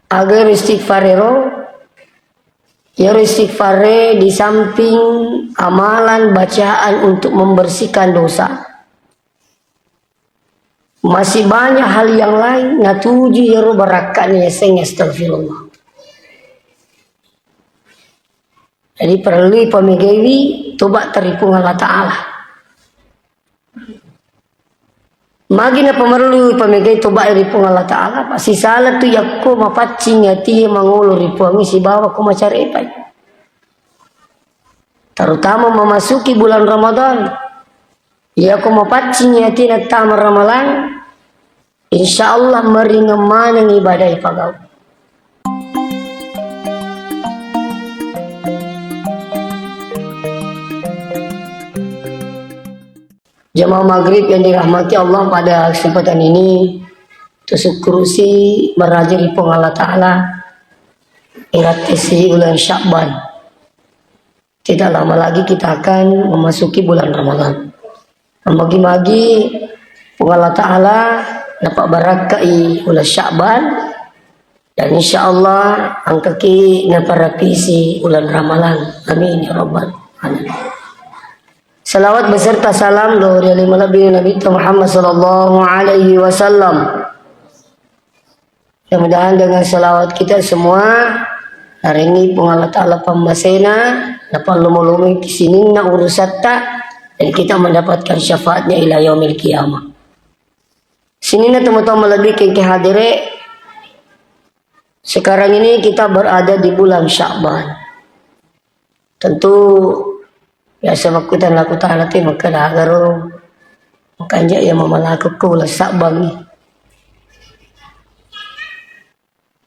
agar istighfarero ya istighfare di samping amalan bacaan untuk membersihkan dosa, masih banyak hal yang lain natuju ya barakatnya sing astagfirullah. Jadi perlu pemigawi tobat teripung Allah Ta'ala. Magi na pemerlu pemigai tobat teripung Allah Ta'ala. Si salah tu yakko mapacing hati mangolo ripuangi si bawa ko macarepai. Terutama memasuki bulan Ramadan. Ya ko mapacing hati na tamar ramalan. InsyaAllah meringaman ang ibadah ipagaw. Jamaah maghrib yang dirahmati Allah, pada kesempatan ini tersyukurusi merajari pun Allah Ta'ala iratisi bulan Sya'ban. Tidak lama lagi kita akan memasuki bulan Ramadan. Magi-magi pun Allah Ta'ala dapat barakai bulan Sya'ban, dan insyaAllah angka ki naparapisi bulan Ramalan. Amin ya Rabbal Alamin. Salawat beserta salam dari Nabi Muhammad sallallahu alaihi wasallam. Mudah-mudahan dengan salawat kita semua hari ini Allah Ta'ala pembasena dapat lumu-lumu kisinin na urusatta, dan kita mendapatkan syafaatnya ila yaumil qiyamah. Sini na teman-teman lebih ke hadire. Sekarang ini kita berada di bulan Sya'ban. Tentu biasa makutan lakutan nanti maka dagaro makanya yang memalaku kula Sya'ban ni.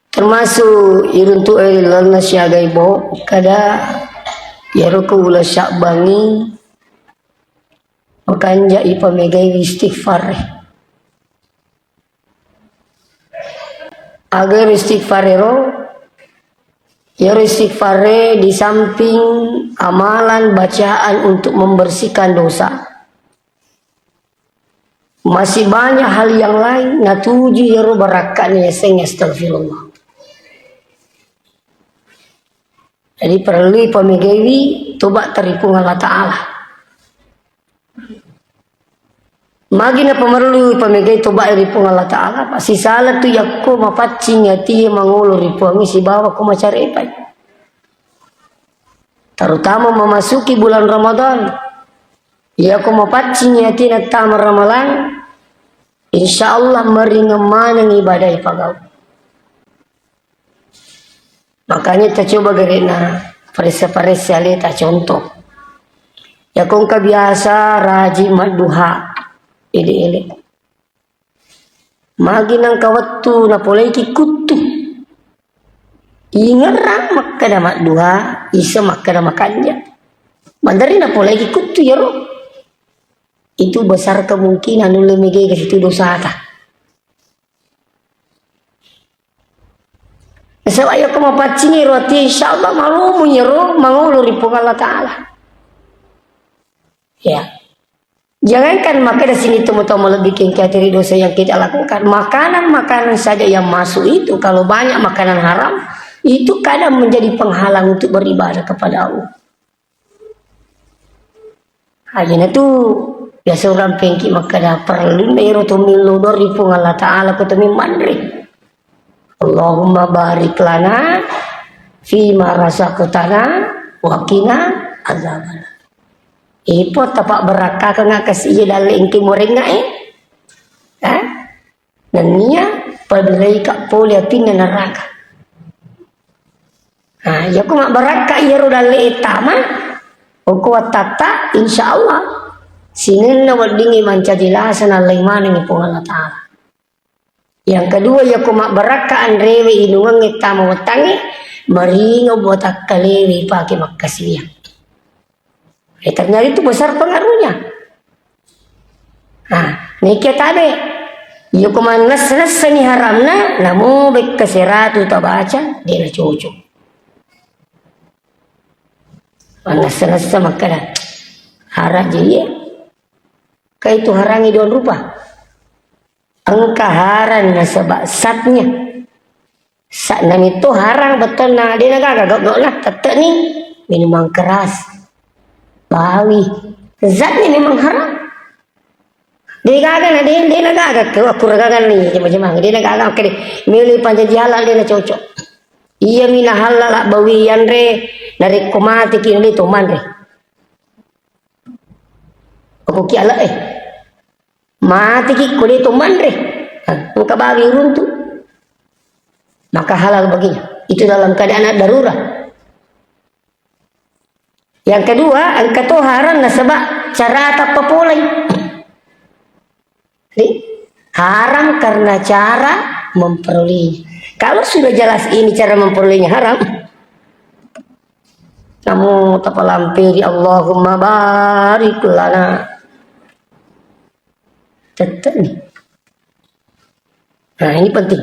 Termasuk iruntu lana siagai bo kada yaruku ula Sya'ban ni makanya ipamegai istighfar. Agar istighfarero ya istighfare di samping amalan bacaan untuk membersihkan dosa, masih banyak hal yang lain natuju ya barakatnya sing astagfirullah. Jadi perlu pemigawi tobat teripung Allah Ta'ala. Magi na pemerlu pemigai tobat teripung Allah Ta'ala. Si salah tu yakko mapacing hati mangolo ripuangi si bawa ko macarepai. Terutama memasuki bulan Ramadan. Ya ko mapacing hati na tamar ramalan. InsyaAllah meringaman ang ibadah ipagaw. Makanya kita coba gerena parisa-parisa leta contoh. Ya kong kabiasa rajin maduha. Ili-ili. Magi nang kawattu na polay ki kuttu. Ingarang makkada maduha, isa makkada makanya. Mandari na polay ki kuttu yaro. Itu besar kemungkinan nulemigay ke situ dosa ta. So ayo ko mapacini roti insyaallah malumu yaro mangulu ripung Allah Ta'ala. Ya. Jangankan maka di sini teman-teman lebih kengkatiri dosa yang kita lakukan. Makanan-makanan saja yang masuk itu, kalau banyak makanan haram, itu kadang menjadi penghalang untuk beribadah kepada Allah. Hanya itu biasa orang pengki maka dah perlu nero tumilu dari pun Allah Ta'ala ketemu mandri. Allahumma barik lana fima razaqtana wa qina azabannar. Ipo tapak beraka kena kasih dalam ingki morenga dan niya padlay ka polia pinna neraka. Ya ko mak beraka iya ro dalam etama o ko tata insyaallah sinin na wadingi mancadilasan alay maning ipong Allah Ta'ala. Yang kedua ya ko mak beraka andrewe inungang etama watangi maringo botak kalewi pake makasiyang. Ternyata itu besar pengaruhnya. Nikah tadi, yo kuman nas ni haramna, namu baik keseratu tak baca, dia cucu. Nas makanya haram je, kayak itu harangi don rupa. Angka haran nasabak satnya, Sak nam itu haram betul nah dia naga gagak lah tetep nih minuman keras, bawi, zatnya memang haram. Dia kagak dia naga aku ragagan nih macam dia naga oke deh milih panjang halal dia cocok. Iya mina halal bawi re dari komati kini itu man re. Aku kiala mati ki kulit itu man re. Muka bawi runtuh. Maka halal baginya. Itu dalam keadaan darurat. Yang kedua, angka haram nasabah cara tak populai. Haram karena cara memperolehnya. Kalau sudah jelas ini cara memperolehnya haram, kamu tapalampiri Allahumma barik lana. Tetap nih. Nah ini penting.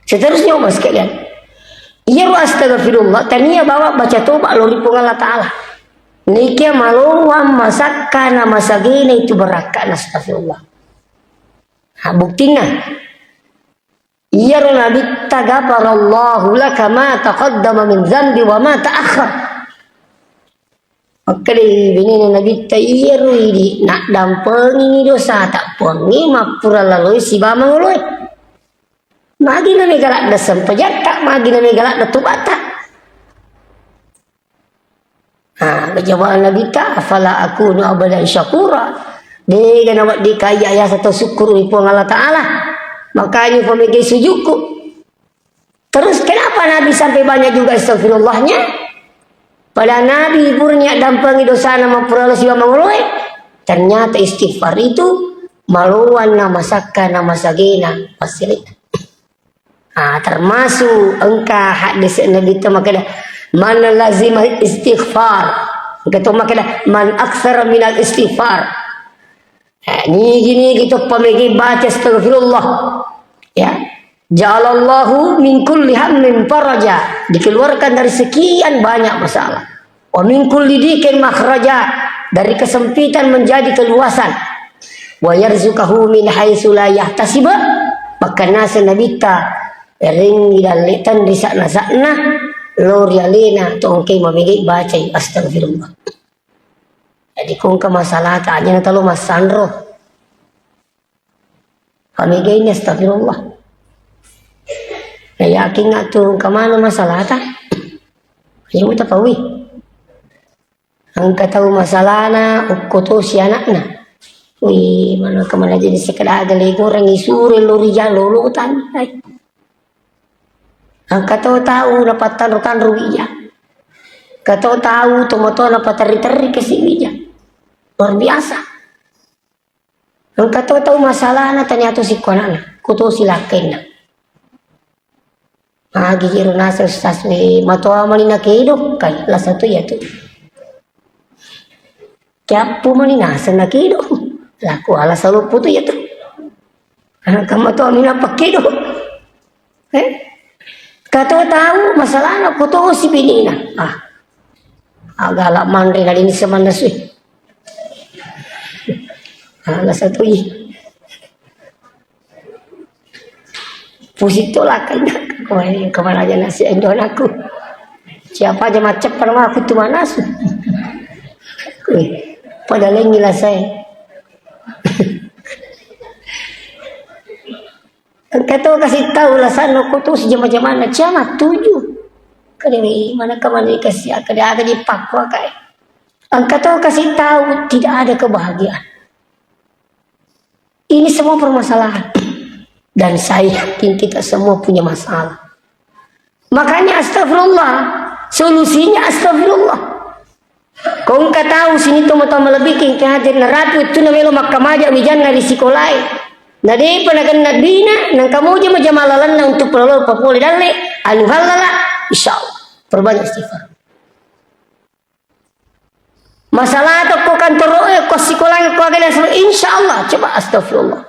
Seterusnya umat sekalian. Iya wa astagfirullah. Tania bawa baca toba lori pun Allah Ta'ala. Nikia maluam masakana masagina itu berakan astagfirullah. Nah buktinya. Iya Nabi tagafarallahu laka ma taqaddama min zambi wa ma ta'akhir. Maka ini Nabi ta'iru ini nak dampengi dosa tak pengi mapura lalu si ba mangului. Magi na may galak na sampajatta, magi na may galak na tubata. Kejawaan Nabi ta, afala aku nu abadan syakura. Di ganawat di kaya ya satu syukur ipo Allah Ta'ala. Makanya pemikir sujuku. Terus kenapa Nabi sampai banyak juga astagfirullahnya? Pada Nabi iburnya dampangi dosa nama pura siwa manguloi. Ternyata istighfar itu maluan nama sakka nama sagena pasilit. Termasuk engkau hadis Nabi itu makanya man lazim istighfar gitu makanya man aktsara minal istighfar. Ini gini gitu pemegi baca astagfirullah ya ja'alallahu min kulli hammin faraja, dikeluarkan dari sekian banyak masalah, wa min kulli dikin makhraja, dari kesempitan menjadi keluasan, wa yarzuqahu min haitsu la yahtasib. Maka nasa nabita ring dalitan di sakna lorialina tongke mamigi baca astagfirullah. Jadi kung ka masalah kanya na talo masandro pamigay ni astagfirullah na yakin nga to kamano masalah ta ayaw mo tapawi ang kataw masalah na ukuto si anak na uy mana kamana jadi sekadagalig orang isuri lorijan lulutan ay ang kataw tahu dapat tarukan rugiya. Kataw tahu tomato dapat teri-teri kesiminya. Luar biasa. Ang kataw tahu masalah na ternyata si konana. Kuto silakin na. Gijiro nasa ustaz ni matoa manina kehidup kay alas satu ya tu. Kyapu manina sa nakido. Laku alas salu putu ya tu. Kamatoa mina pakido. Kata tahu masalah anak kutu si pinina. Agak mandri kali ini semana sih. Alas satu i. Pusito lah kan. Kemana aja nasi endon aku. Siapa aja macet pernah aku tuh mana sih. Padahal ngilah saya. Kata kasih tahu lah sana kau tu sejam-jam mana cuma 7. Kadang mana kemana dikasih ada dipakwa kayak. Angkat tahu kasih tahu tidak ada kebahagiaan. Ini semua permasalahan dan saya yakin kita semua punya masalah. Makanya astagfirullah, solusinya astagfirullah. Kau nggak tahu sini toma-toma lebih hadir naratu itu namelo makamaja wijan dari sekolai. Nadi panagan nadina nang kamu aja majamalalan untuk pelolol populi dalle anu halala insyaallah perbanyak istighfar. Masalah atau ko kantor ko sekolah ko agak sama insyaallah coba astagfirullah.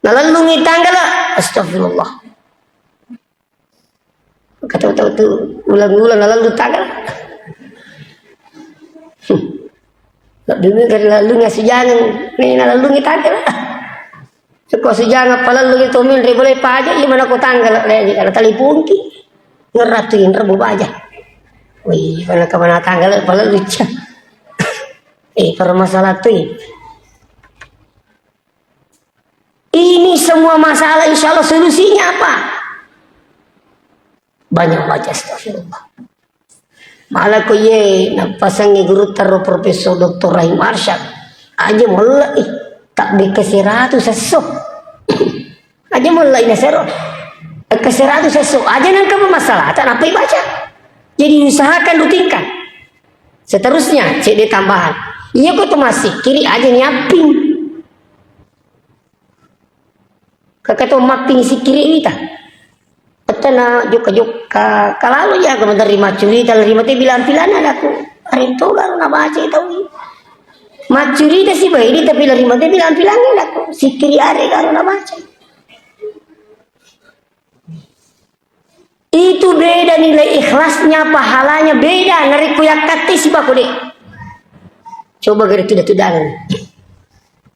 Nalalungi tanggal astagfirullah. Kata tu ulang-ulang nalalu tanggal. Dulu kan lalu ngasih jangan ini lalu kita kan Kau sejana pala lu gitu min boleh pajak gimana kau tanggal lagi karena telepon ki ngeratuin rebu aja. Wih, mana tanggal pala lucu. Permasalah tuh. Ini semua masalah insya Allah solusinya apa? Banyak baca astagfirullah. Malah ko ye napasangi guru taruh Profesor Dr. Rahim Arsyad aja mulai tak bekesiratu sesok aja mulai nasero kesiratu sesok aja nang kamu masalah tak apa baca jadi usahakan rutinkan seterusnya cek tambahan iya kok tuh masih kiri aja nyiapin kakak tuh mapping si kiri kita na juga kalau ya kamu terima cerita terima teh bilang ada aku hari itu baru nak baca tahu macuri dah si bayi tapi terima teh bilang ada aku si kiri are kalau nak baca itu beda nilai ikhlasnya pahalanya beda ngari kuyak kati si baku deh coba gari tidak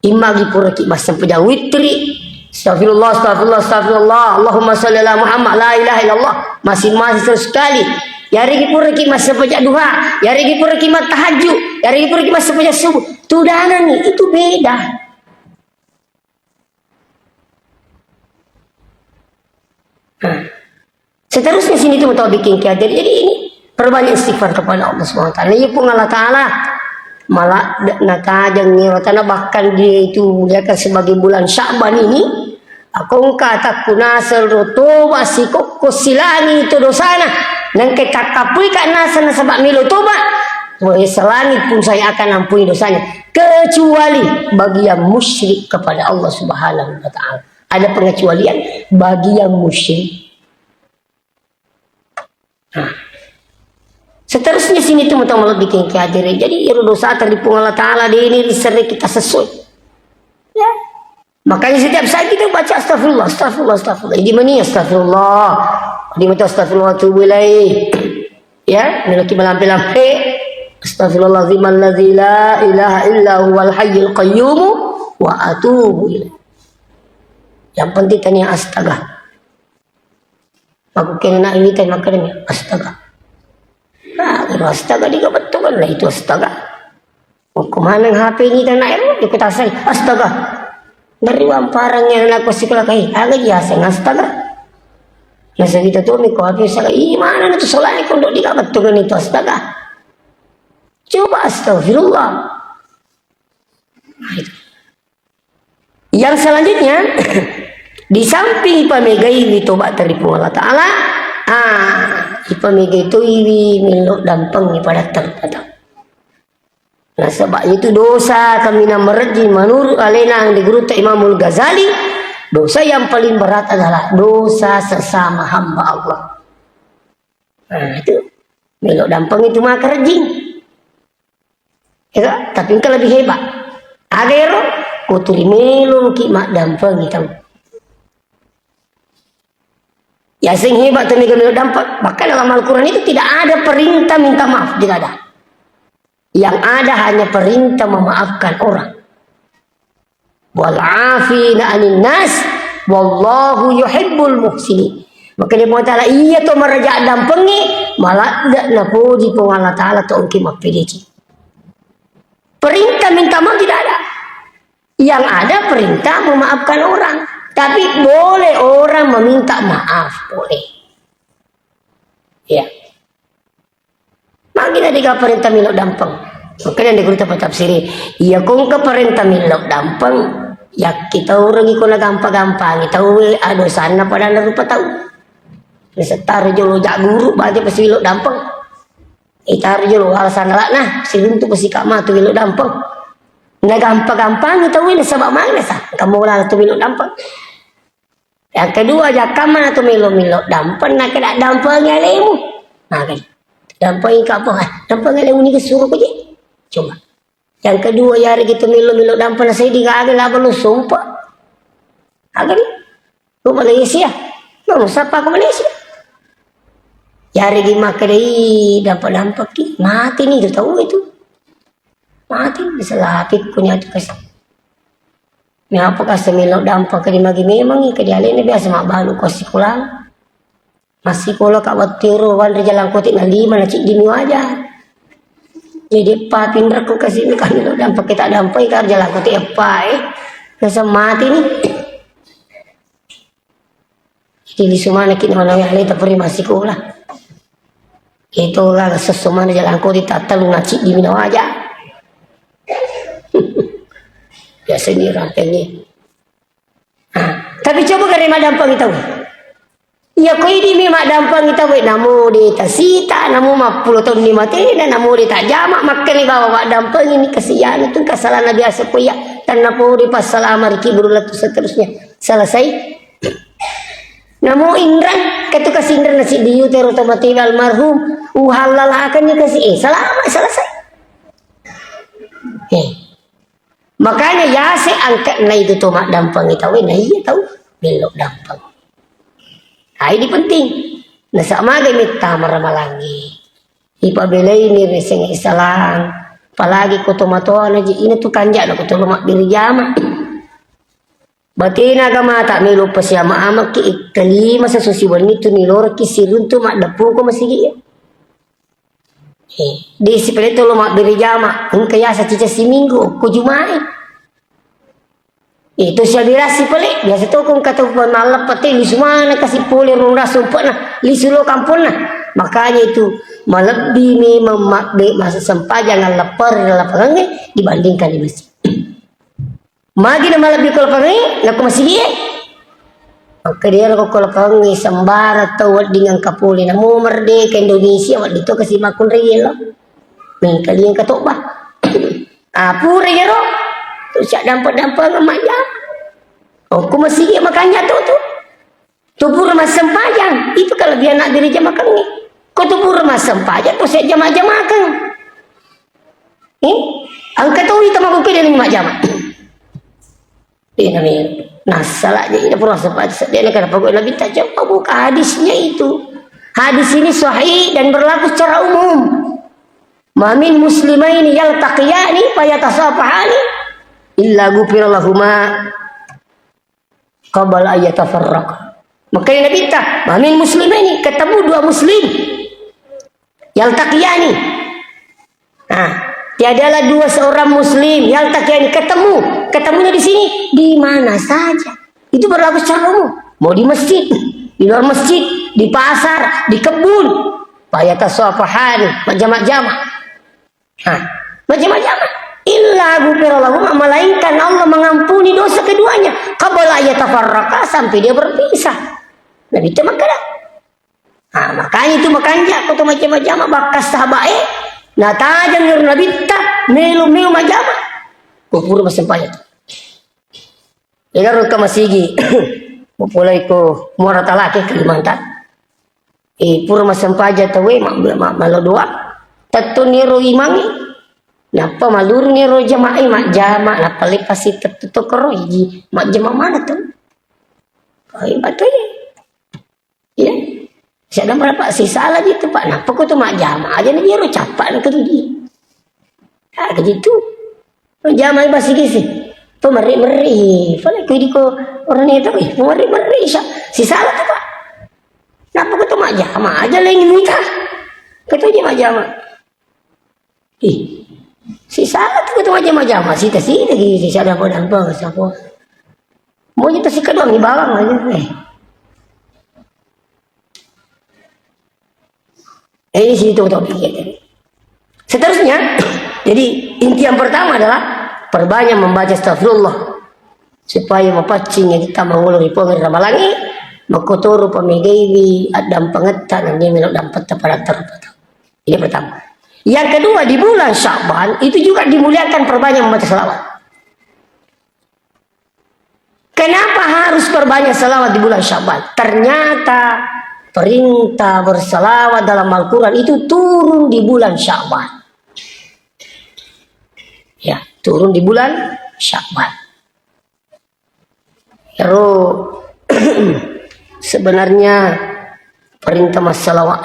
imagi pura ki masam punya witri Astagfirullah, astagfirullah, astagfirullah. Allahumma sholli ala Muhammad, la ilaha illallah. Masing-masing sekali. Ya rigi pura ki masa pajak duha, ya rigi pura ki mat tahajud, ya rigi pura ki masa pajak subuh. Tudana nih, itu beda. Seterusnya sini tuh mau bikin kiajar. Jadi ini perbanyak istighfar kepada Allah Subhanahu wa taala. Ini pun Allah taala malah nakajang nirotana bahkan dia itu muliakan sebagai bulan Sya'ban ini aku kata kunasal rotoba si koko silangi itu dosana nang kakapui kak nasa nasabak milo toba selangit pun saya akan ampuni dosanya kecuali bagi yang musyrik kepada Allah Subhanahu wa taala. Ada pengecualian bagi yang musyrik. Seterusnya sini tuh mau bikin kehadiran. Jadi ya dosa terlipung Allah Ta'ala di ini disering kita sesuai. Ya. Makanya setiap saat kita baca astagfirullah, astagfirullah, astagfirullah. Ini mana astagfirullah. Di mata astagfirullah tubuh ilaih. Ya, miliki melampi-lampi. Astagfirullahaladzim alladzi la ilaha illa huwal hayyul qayyum wa atubu ilaih. Yang penting tanya astaga. Aku kena ini tanya makanya astaga. Nah, itu astaga dia betul kan lah itu astaga. Oh, kemana HP ini dan air ikut asal astaga. Dari wamparang yang aku sekolah kai, agak biasa astaga. Nasa kita tuh miko HP saya, mana itu soalnya kalau dia betul kan itu astaga. Coba astagfirullah. Nah, itu. Yang selanjutnya di samping pamegai tobat dari Allah Taala. Ipamigay itu milok dampang pada terkadang. Nah sebab itu dosa kami namerji menurut alena yang digurut Imamul Ghazali dosa yang paling berat adalah dosa sesama hamba Allah. Nah itu milok dampang itu mah kerjing. Ya, tapi engkau lebih hebat. Agero kuturi melo ki mak dampang itu. Ya sing hebat tu milo dampak. Maka dalam Al-Quran itu tidak ada perintah minta maaf, tidak ada. Yang ada hanya perintah memaafkan orang. Wal'afina 'anil nas wallahu yuhibbul muhsinin. Maka dia mengatakan iya tu meraja dampengi malah dak napuji pun Allah Taala tu ongki mapiliji. Perintah minta maaf tidak ada. Yang ada perintah memaafkan orang. Tapi boleh orang meminta maaf, boleh. Ya. Makanya dia perintah milok dampang. Makanya dia kita tafsir. Iya kung ke perintah milok dampang, ya kita orang ikut gampang-gampang. Kita ada sana pada rupa tahu. Setar jolo jak guru baca pasti milok dampang. Itar jolo alasan lah nah, silung tu pasti kak mah tu milok dampang. Nggak gampang-gampang kita win sebab mana sah. Kamu lah tu milok dampang. Yang kedua jakaman atau milo-milo dampen nak kena dampangnya lemu. Nah kan. Dampang ikat apa? Dampang lemu ni kesuruh aja. Coba. Yang kedua ya hari kita milo-milo dampen saya digagel lah belum sumpah. Agak ni. Ke Malaysia. Mau siapa ke Malaysia? Ya hari di makai dampak-dampak ki mati ni tu tahu itu. Mati bisa lapik punya tu kasih. apakah semilok dampak ke dimagi memang ke dialih ni biasa mak balu ko sikulang. Masih kalau kak watiro wan jalan kotik na 5 na cik dimi aja. Jadi pa pindah ko kasi ni kanilo dampak kita dampak kar jalan kotik apa Nasa mati ni. Jadi sumana kini mana yang lain tapi masih kulah. Itulah sesumana jalan kotik tatalung na cik dimi na aja. Biasa ni rampengnya. Tapi coba kare mak dampang kita we. Ya ko ini mi mak dampang kita we namu di tasita namu 50 tahun ni mati dan namu di tak jamak makan ni bawa mak dampang ini kesian itu kesalahan biasa ko ya dan namu di pasal amariki berulat seterusnya. Selesai. Namu indran ketu kasih indran nasi diu terotomati almarhum uhalal akan ni kasih selamat selesai. Makanya ya saya angkat na itu tuh mak dampang itu we nah iya tahu belok dampang. Nah ini penting. Nah sama gaya minta maramalangi. Ipa belai ini reseng isalang. Apalagi kotomatoan aja ini tuh kanjak nak koto lemak diri jama. Batina agama tak melu pasiama amak ki kelima sesusi wani tu nilor ki sirun tu mak depu ko masih ya. Di sipele tu lo mak diri jama. Kaya sa cica si minggu ko jumai. Itu siabirasi pelik biasa tu kung kata malam peti li semua nak kasih pulih ronda sumpah nah li sulo kampung nah makanya itu melebihi ni memakde masa sempat jangan lepar lapangan dibandingkan di masjid. Magi na malabih ko lapangan nak masih dia. Maka dia ko lapangan sambar atau dengan kapuli na mo merdeka Indonesia wad dito kasi makun real. May kalian katobah. Pura ya ro. Tu siap dampak-dampak dengan jam. Oh, aku masih dia makannya tu. Tubuh rumah sempajang. Itu kalau dia nak diri jam makan ni. Kau tubuh rumah sempajang tu siap jam-jam makan. Angkat tu itu makan dia ni jam. Ini namanya. Nah, salah je. Ini pernah sempajang. Dia nak kata pokok Nabi tak jawab. Bukan hadisnya itu. Hadis ini sahih dan berlaku secara umum. Mamin muslimaini yaltaqiyani fayatasafahani. Illa ghufira lahuma qabla ayatafarraq. Makanya Nabi tak mamin muslimaini ketemu dua muslim yaltaqiyani. Tiadalah dua seorang muslim yaltaqiyani ketemunya di sini di mana saja. Itu berlaku secara umum. Mau di masjid, di luar masjid, di pasar, di kebun. Fayatasafahani jamak-jamak. Jamak-jamak. Illa ghufira lahum melainkan Allah mengampuni dosa keduanya qabla yatafarraqa sampai dia berpisah. Nabi itu makanya. Makanya itu makanya kau tu macam-macam bakas sahabat nah tajang ngir Nabi tak melu macam kupur masempaya. Ila ka masigi. Mupulai ko muara talaki Kalimantan. Pura masempaja tawe malo doa. Tatuniru imangi. Napa malur ni ro jamaah mak jama napa lepas itu tutup keroji mak jama mana tu? Ai batu ya. Saya dah berapa sisa lagi tu pak. Napa ko tu mak jama aja ni ro capak nak keruji. Begitu. Jama basi gisi. Tu meri. Fala ko di ko orang ni tu meri sisa lah tu pak. Napa ko tu mak jama aja lain muita. Kata je mak jama. Si salah tu macam-macam masih tasi lagi si ada apa siapa mau kita si kedua ni barang aja ini situ topik tadi. Seterusnya jadi inti yang pertama adalah perbanyak membaca astagfirullah supaya memancing kita menguluri pengen ramalangi makotoro pamigawi adam pengetan yang melok dapat pada terpatah. Ini pertama. Yang kedua di bulan Sya'ban itu juga dimuliakan perbanyak membaca selawat. Kenapa harus perbanyak selawat di bulan Sya'ban? Ternyata perintah berselawat dalam Al-Quran itu turun di bulan Sya'ban. Ya, turun di bulan Sya'ban. Sebenarnya perintah masalawat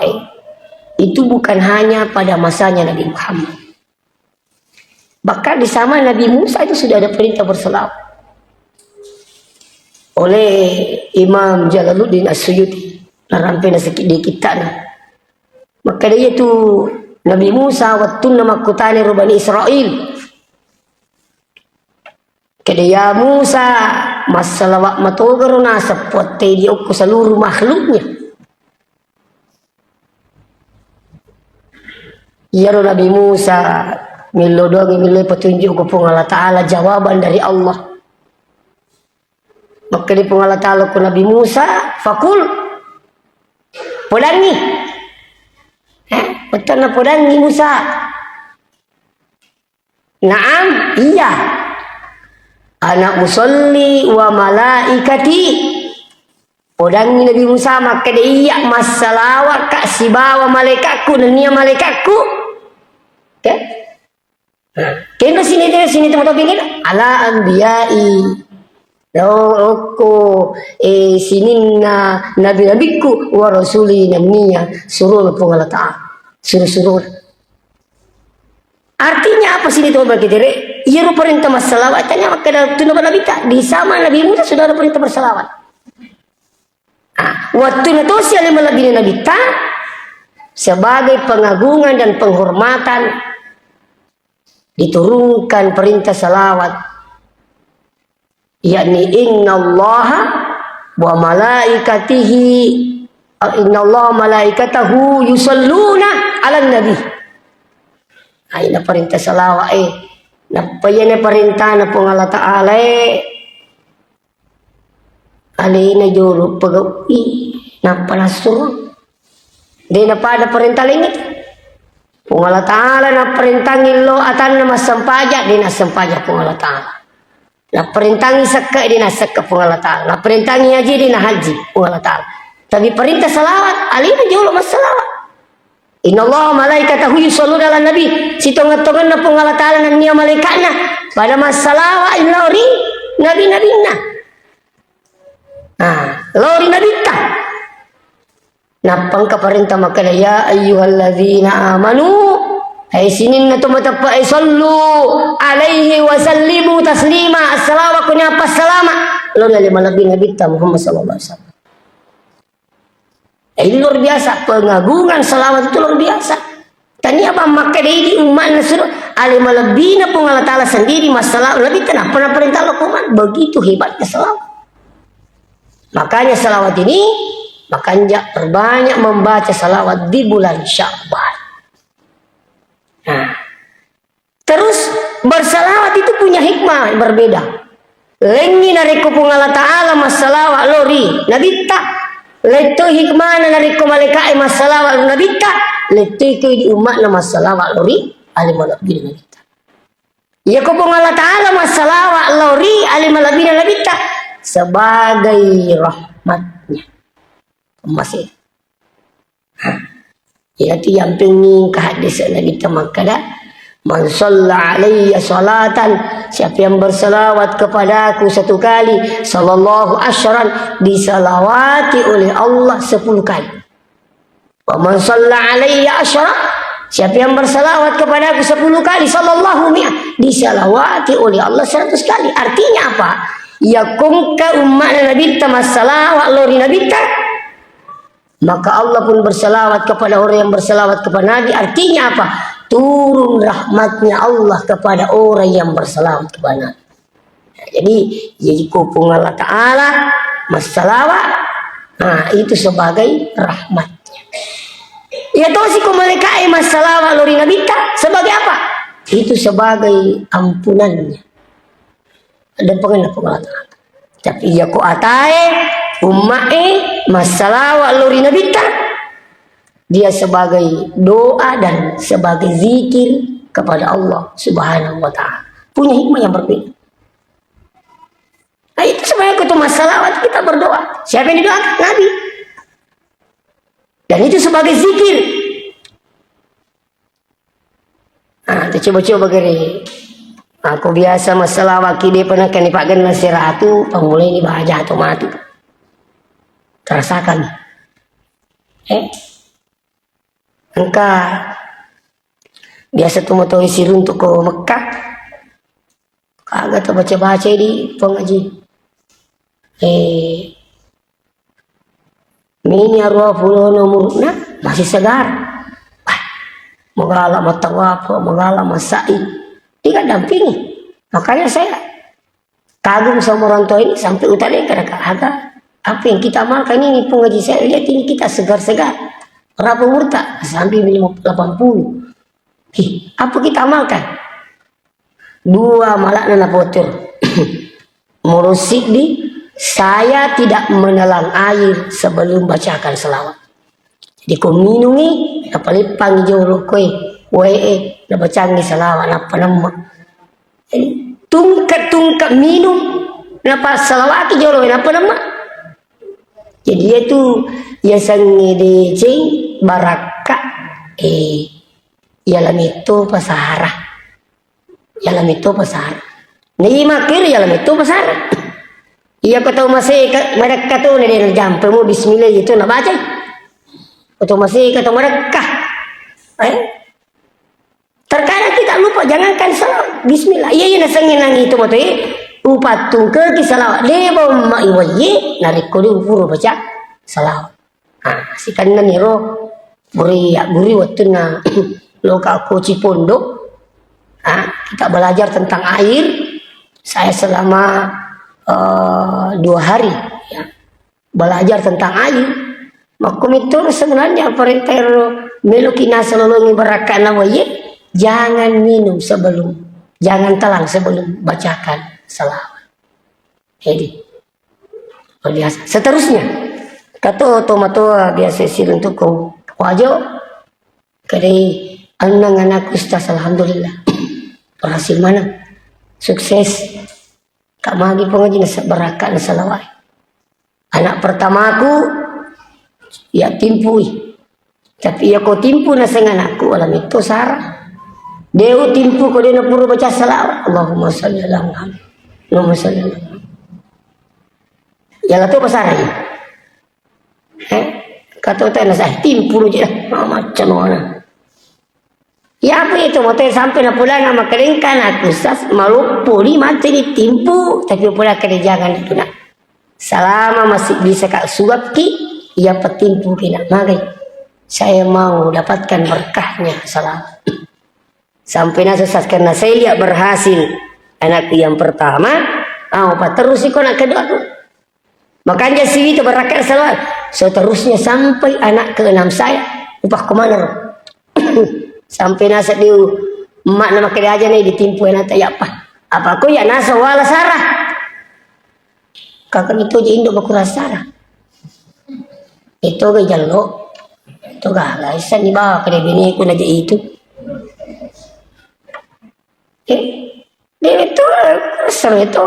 itu bukan hanya pada masanya Nabi Muhammad. Bahkan di zaman Nabi Musa itu sudah ada perintah berselawat. oleh Imam Jalaluddin As-Suyuti narampe na sakit di kita na maka dia itu Nabi Musa waktu nama kutani Bani Israel kedaya Musa masalah matogar na sa pote dia ko seluruh makhluknya ya Nabi Musa milodong milih petunjuk ko Allah Ta'ala jawaban dari Allah maka di Allah Ta'ala ku Nabi Musa fakul podangi betul na podangi Musa naam iya anak musalli wa malaikati podangi Nabi Musa maka dia iya masalawat kak si bawa malaikatku dan nia malaikatku kena sini teman-teman pingin ala anbiya'i Loko sinin na nabi-nabiku wa rasuli namniya suruh Allah Ta'ala suruh artinya apa sini tuh bagi diri iya perintah masalawat tanya maka dalam tunuh nabi tak di sama Nabi Musa sudah ada perintah bersalawat waktu itu siapa melebih nabi tak sebagai pengagungan dan penghormatan diturunkan perintah salawat yakni innallaha wa malaikatihi innallaha malaikatahu yusalluna ala nabi ay na perintah salawat napayana perintah na pong Allah Ta'ala alina juro pagawi napanasur di na pada perintah lingit pong Allah Ta'ala na perintah ngilo atan na masampaja di na sampaja pong Allah Ta'ala na perintangi sakka di na sakka pong Allah Ta'ala na perintangi haji di na haji pong Allah Ta'ala tapi perintah salawat alina jolo mas salawat innallaha malaikatahu yusholluna ala nabi sitongan-tongan na pong Allah Ta'ala na niya malaikatna pada mas salawat lori nabi-nabi na lori nabi ta napang kaperintah maka ya ayyuhalladzina amanu ay sinin na tumatapa ay sallu alaihi wa sallimu taslima assalamu kunya passalama lo nali malabi nabi ta Muhammad sallallahu alaihi wasallam ini luar biasa pengagungan salawat itu luar biasa tani apa maka di umat nasur ali malabina pun Allah Ta'ala sendiri masalah lebih kenapa pernah perintah lokuman begitu hebatnya salawat makanya salawat ini makanya perbanyak membaca salawat di bulan Sya'ban. Terus bersalawat itu punya hikmah yang berbeda. Lengi dari kupung Allah Ta'ala masalawat lori nabi tak leto hikmah dari malaikat masalawat nabi tak leto di umat masalawat lori alimalabina nabi tak ya kupung Allah Ta'ala masalawat lori alimalabina nabi tak sebagai rahmatnya masih yaitu yang pengin ke hadis Nabi Tamakada man shalla alayya salatan siapa yang bersalawat kepadaku satu kali sallallahu asyran disalawati oleh Allah 10 kali wa man shalla alayya asyra siapa yang bersalawat kepadaku 10 kali sallallahu mi'ah disalawati oleh Allah 100 kali artinya apa yakum ka umat Nabi tamassalawat lori Nabi maka Allah pun bersalawat kepada orang yang bersalawat kepada Nabi artinya apa turun rahmatnya Allah kepada orang yang bersalawat kepada Nabi jadi kupung Allah Ta'ala masalawat itu sebagai rahmatnya ya toh si malaikat masalawat lori Nabi sebagai apa itu sebagai ampunannya ada pengen Allah Ta'ala tapi ya ko atae umae masalawat lori nabi dia sebagai doa dan sebagai zikir kepada Allah Subhanahu wa Ta'ala punya hikmah yang berbeda. Itu sebenarnya itu masalawat kita berdoa siapa yang didoakan Nabi dan itu sebagai zikir. Kita coba-coba gini aku biasa masalah wakil pernah kan dipakai nasiratu pemulai ini bahagia atau mati terasakan engkau biasa tuh mau isi untuk ke Mekah kagak tuh baca-baca di pengaji Minya 20 umurna masih segar. Wah, mengalah matawapa, mengalah masai. Dia dampingi. Makanya saya kagum sama orang tua ini sampai utara kadang-kadang apa yang kita amalkan ini pengaji saya lihat ini kita segar-segar. Berapa umur tak? Sampai 80. Apa kita amalkan? 2 malah nana potur. Murusik di saya tidak menelan air sebelum bacakan selawat. Jadi kau minumi, apa lipang jolo kue, na bacangi selawat apa nama. Tungkat minum, napa selawat jolo apa nama. Jadi itu ya sangi de cing baraka yalam itu pasara. Yalam itu pasara. Ni makir yalam itu pasara. Iya kau tahu masih mereka tu dari jam pemu bismillah itu nak baca. Kau tahu masih kata mereka. Terkadang kita lupa jangankan salat bismillah. Iya nasangin nang itu matu upatung ke salawat de bawma iwaye narik ko di puro baca salawat. Si kanna niro buri waktu na loka ko Cipondo. Kita belajar tentang air. Saya selama 2 hari ya, belajar tentang air. Makum itu sebenarnya perintah melukina selalu ngibarakkan nawaye jangan minum sebelum, jangan telan sebelum bacakan salawat. Jadi biasa. Seterusnya kata tomato biasa silun tukung wajo kali anang anak ustaz alhamdulillah berhasil mana sukses. Kak magi pengaji nasa beraka nasa lawai. Anak pertamaku ya timpui. Tapi ya kau timpu nasa anakku alam itu Sarah. Dewa timpu kau dia pura baca salawat. Allahumma salli ala Muhammad. Allahumma salli ala Muhammad. Ya lah tu pasar ni. Kata tu nasa timpu je lah. Macam mana? Ya apa itu motor sampai na pula nama keringkan aku sas malu puli mati ditimpu tapi pula kerjangan itu nak selama masih bisa kak suap ki ia petimpu kina magai saya mau dapatkan berkahnya salawat sampai na sesat karena saya lihat berhasil anakku yang pertama apa terus ikut anak kedua tu makanya si itu berakat salawat seterusnya sampai anak ke-6 saya upah kemana sampai nasa diu emak nama kaya aja nih ditimpu nata ya apa aku ya nasa wala sarah kakak itu aja induk bakura sarah itu gak jalo itu gak isan di bawah kaya bini aku aja itu dia itu seru itu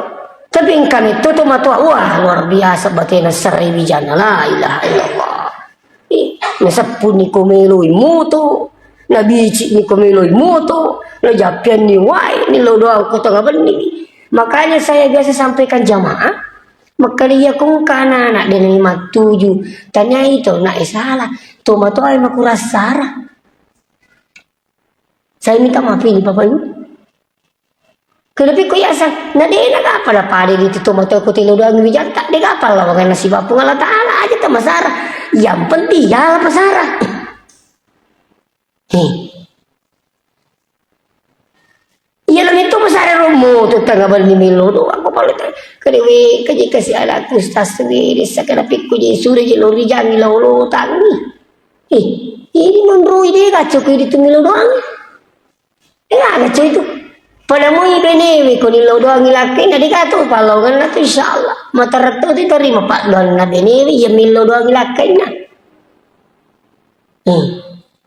tapi engkau itu tuh matua wah luar biasa batina serai wijana la ilaha illallah nasapun ni kumelui mutu Nabi cik ni komiloi moto, lo japian ni wai, ni lo doang kota ngapain ni. Makanya saya biasa sampaikan jamaah, maka dia kong kana anak dan 57, tanya itu nak salah, tomato ay makuras sarah. Saya minta maaf ini bapak ibu. Kenapa kau yasa? Nak dia nak apa lah pada di tomato kau tilo doang bijak tak dia apa lah bukan nasi bapu Allah Taala aja tak masalah. Yang penting ya apa sarah. Iya lah itu besar romo tu tengah bermimilo tu aku paling kedewi kerja kasih anak ustaz sendiri sekarang pikir je sudah je lori jangi lo tangi ini nondro ini kacau ke itu milo doang kacau itu pada mu ini kau ni lo doang laki nadi kata palau kan tu insyaallah mata retu tu terima pak doang nabi ini ya milo doang laki na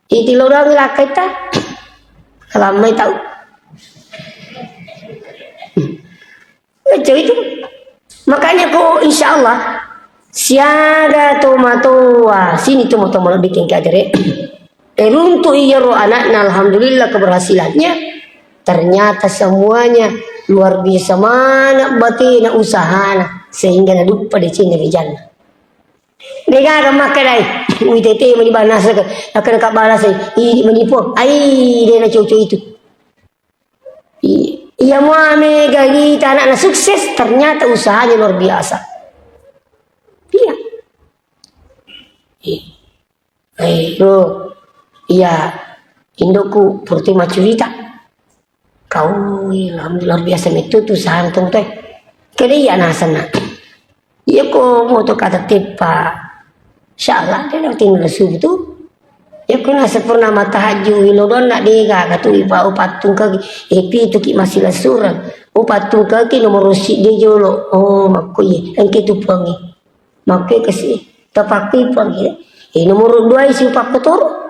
itu lo doang laki tak kalau mai tahu itu makanya kok insyaallah siaga tomato sini tomato malah bikin kadere untuk iya roh anaknya alhamdulillah keberhasilannya ternyata semuanya luar biasa mana batina usahana sehingga na lupa di sini di jannah nega makai uitete mani banas akan kabalas ini menipu dia na cucu itu iya mame gani anak sukses ternyata usahanya luar biasa bro, iya, Indoku purti macurita. Kau alhamdulillah biasa itu tuh santung teh. Kali ya nasana. Iya ko mau tuh kata tipa. Insyaallah dia nak tinggal subuh. Ya kena sempurna matahaju hilodon nak dega katu ipa upatung kaki epi tu ki masih lasuran upatung kaki nomor rosi de jolo oh makoy engke tu pangi makai kasi tapaki pangi nomor 2 isi upak petoro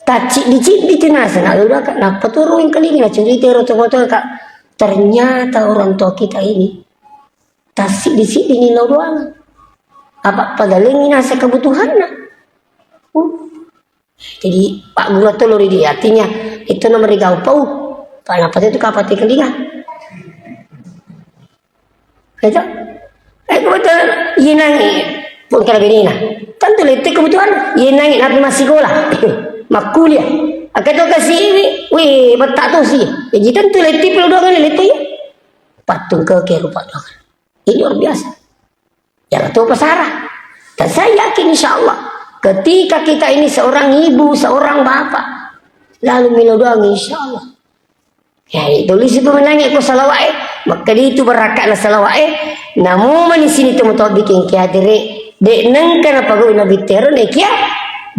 taci di tenasa nak udah kak nak petoro yang kali ni cerita roto-roto kak ternyata orang tua kita ini tasik di sini ni doang apa padahal ini nasa kebutuhan nak jadi Pak Guru tuh di artinya itu nomor digau pau kenapa itu kapati kelinga kata betul yenangi pun kalau begini nah tentu itu kebutuhan yenangi nabi masih sekolah makuliah akan tu kasih wih betak tu sih jadi tentu itu perlu doang itu ya patung ke rupa doang ini luar biasa jangan tuh pasarah dan saya yakin insyaallah ketika kita ini seorang ibu, seorang bapak, lalu milo doang insya Allah. Ya tulis itu menangis ku salawai, maka itu berakatlah salawai. Namun di sini tu mutau bikin kia dire, dek neng kenapa gue nabi teror dek kia,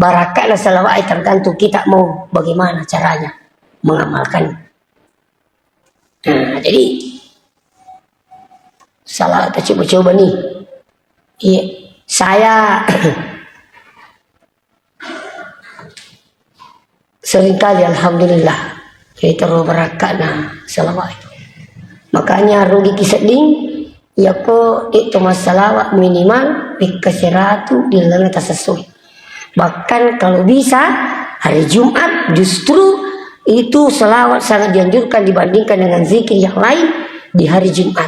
berakatlah salawai tergantung kita mau bagaimana caranya mengamalkan. Nah, jadi salah kita coba-coba nih. Iya, saya seringkali alhamdulillah kita berakatna salawat makanya rugi kiseding ya ko itu masalah minimal bikasiratu dilana tasesuai bahkan kalau bisa hari Jumat justru itu salawat sangat dianjurkan dibandingkan dengan zikir yang lain di hari Jumat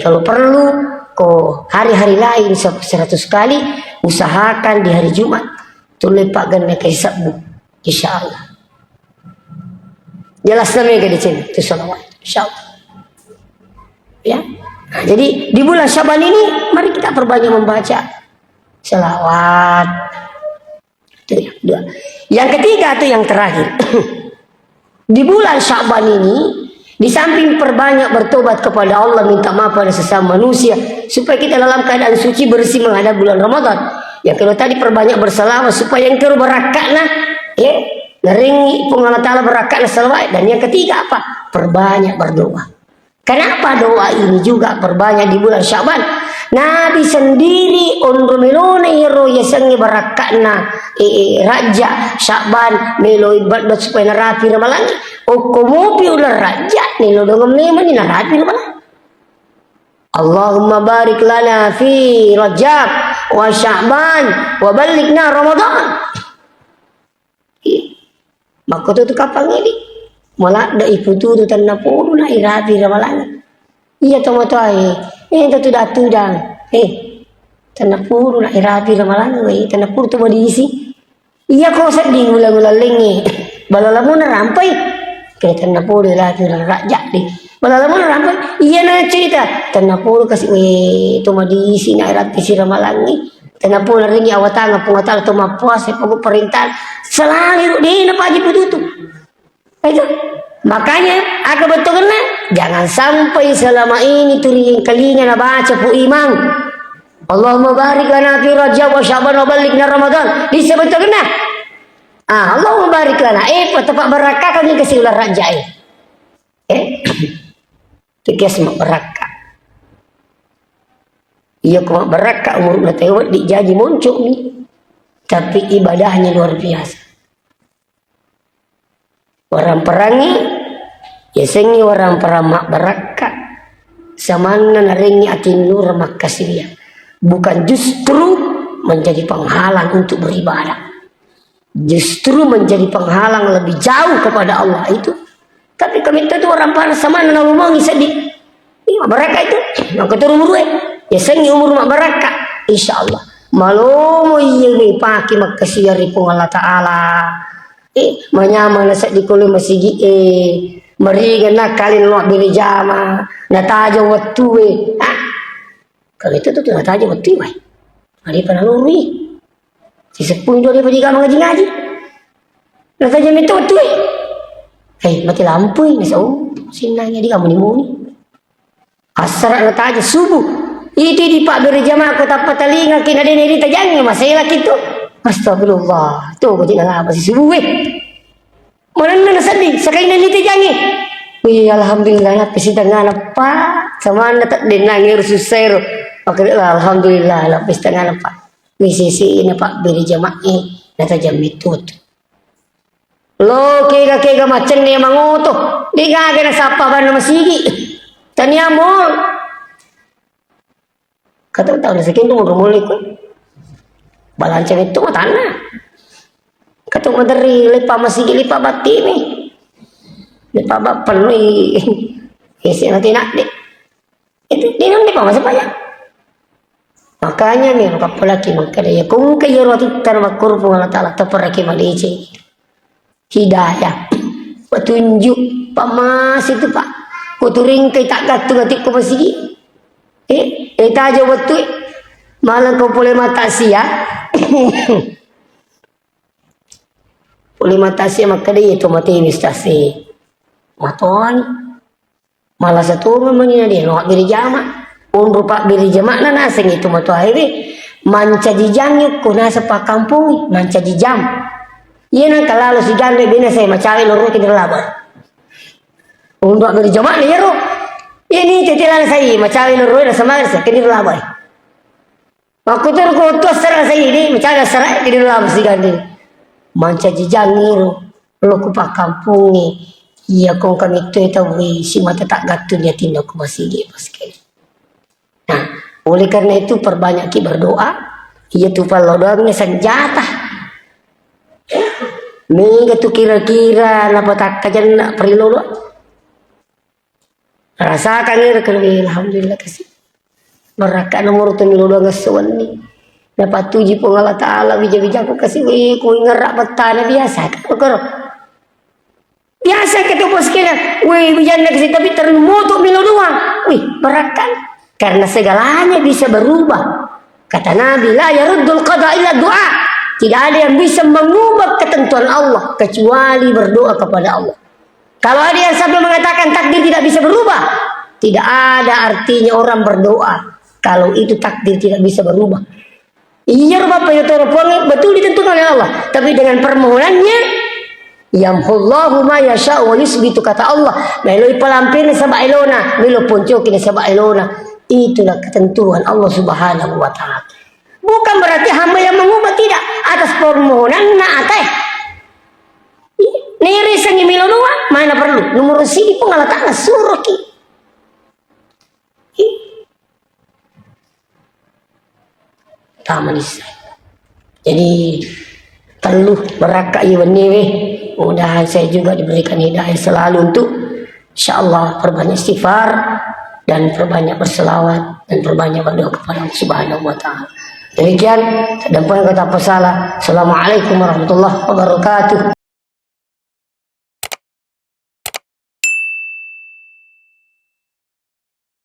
kalau perlu ko hari-hari lain 100 kali usahakan di hari Jumat tu lepak ganda kisahmu insyaallah jelas namanya di sini itu salawat insyaallah ya nah, jadi di bulan Syaban ini mari kita perbanyak membaca salawat itu yang kedua yang ketiga itu yang terakhir di bulan Syaban ini di samping perbanyak bertobat kepada Allah minta maaf pada sesama manusia supaya kita dalam keadaan suci bersih menghadap bulan Ramadan yang kedua tadi perbanyak bersalawat supaya yang kedua berakatna ya, ngeringi Allah Ta'ala berakatlah salawat dan yang ketiga apa? Perbanyak berdoa. Kenapa doa ini juga perbanyak di bulan Syaban? Nabi sendiri melone hero yasangi berakatna raja Syaban melo ibadat supaya narapi ramalangi. Okomopi ular raja nilo dongem neman narapi ramalangi. Allahumma barik lana fi Rajab wa Sya'ban wa balikna Ramadan. Maka tu kapang ini malah dah iputu tu tanah pun nak irapi ramalan iya tomo tu tu datu dah tanah pun nak irapi ramalan tanah pun tu diisi iya kau sedih ulang-ulang lengi balalamu nak rampai ke tanah pun lah tu raja di balalamu nak rampai iya nak cerita tanah pun kasih tu diisi nak irapi si ramalan ni tanah pun ringi awatang pengatal tu mapuas pokok perintah selalu di napa aja pututu itu makanya aku betul kena jangan sampai selama ini turing kalinya na baca pu imam Allahumma barik lana fi Rajab wa Sya'ban wa balighna Ramadan bisa betul kena Allahumma barik lana tepat barakah kami kasih ular raja tegas mak barakah iya kok barakah umur tewat dijaji muncul nih tapi ibadahnya luar biasa orang perangi ya sengi orang peramak barakah samana naringi atin nur makasiria bukan justru menjadi penghalang untuk beribadah justru menjadi penghalang lebih jauh kepada Allah itu tapi kami itu orang para samana nalumangi sedih iya barakah itu maka turun ya sengi umur mak barakah insyaallah malu iya nih paki makasih pun Allah Ta'ala menyama nasa di kulit masih merigan nak kalian luak beli jama nataja waktu kalau itu tuh nataja waktu hari pernah luri Disepung dia pergi ngaji-ngaji. Nah saja itu tuh. Mati lampu ini so. Sinanya di kamu ni muni. Asar nak aja subuh. Itu di pak berjamaah kota patalinga kena dia ni tajangnya masalah gitu. Astagfirullah. Tuh kau jangan apa sih subuh mana nak sedih. Sekarang ni tajangnya. Wih alhamdulillah nak pesi tengah apa. Sama nak tak denangir susah. Alhamdulillah nak pesi tengah apa. Wih sisi ini pak berjamaah ni. Nak tajam itu. Lo kega macam ni emang utuh. Di kagak sapa bana masigi. Tanya mo. Kata tahu sekian tu mulai ko. Balancang itu mah tanah. Kata dari lepa masigi lepa bati ni. Lepa bapan ni. Isi nanti nak dek. Itu dia nanti apa masih banyak. Makanya ni kapal lagi makanya kung kayo waktu tanah kurung Allah Taala terperaki malici. Hidayah petunjuk Pak Mas itu Pak kuturing kai tak gatu gatik ko masigi eta aja betul malah kau boleh mata sia boleh mata sia maka dia itu mati investasi maton malah satu memangnya dia nak beri jama rupa beri jama na sing itu matu akhirnya manca jijang ko nasa pa kampung manca jijam. Iya nak kalau si gande bina saya macam loro kita laban. Untuk beri jamaah ni ro. Ini tetilan saya macam loro dah sama saya kita laban. Aku tu ko serah saya ni macam serah kita laban si gande. Manca jijang ni ro. Lo ku pak kampung ni. Iya kong kami tu tahu si mata tak gatu dia tindak ku masih dia paskali. Nah, oleh karena itu perbanyak kita berdoa. Iya tu kalau doa ni senjata. Minggu tu kira-kira napa tak kajan nak perlu lo. Rasakan ni rekan alhamdulillah kasih. Beraka nomor tu milo dua ngasuan ni. Dapat tuji pun Allah Taala bija-bija aku kasih ku ngerak betana biasa kan koro. Biasa kita bos kira, wih bijana kasih tapi termutuk milo dua. Wih berakan karena segalanya bisa berubah. Kata Nabi la yaruddul qada illa doa. Tidak ada yang bisa mengubah ketentuan Allah kecuali berdoa kepada Allah. Kalau ada yang sampai mengatakan takdir tidak bisa berubah, tidak ada artinya orang berdoa kalau itu takdir tidak bisa berubah. Iya Bapak ya Tuhan, betul ditentukan oleh Allah, tapi dengan permohonannya yamhullahu ma yasha wa yusbitu kata Allah. Melalui pelampin sabak elona, melo poncokin sabak elona. Itulah ketentuan Allah Subhanahu wa taala. Bukan berarti hamba yang mengubah, tidak. Atas permohonan na atay. Niri sangi milo doa, mana perlu. Nomor sini pun Allah Ta'ala suruh ki. Tamanis. Jadi teluh beraka iwani weh. Mudahan saya juga diberikan hidayah selalu untuk insyaallah perbanyak istighfar dan perbanyak berselawat dan perbanyak berdoa kepada Allah Subhanahu wa taala. Demikian dan pun kata apa salah. Assalamualaikum warahmatullahi wabarakatuh.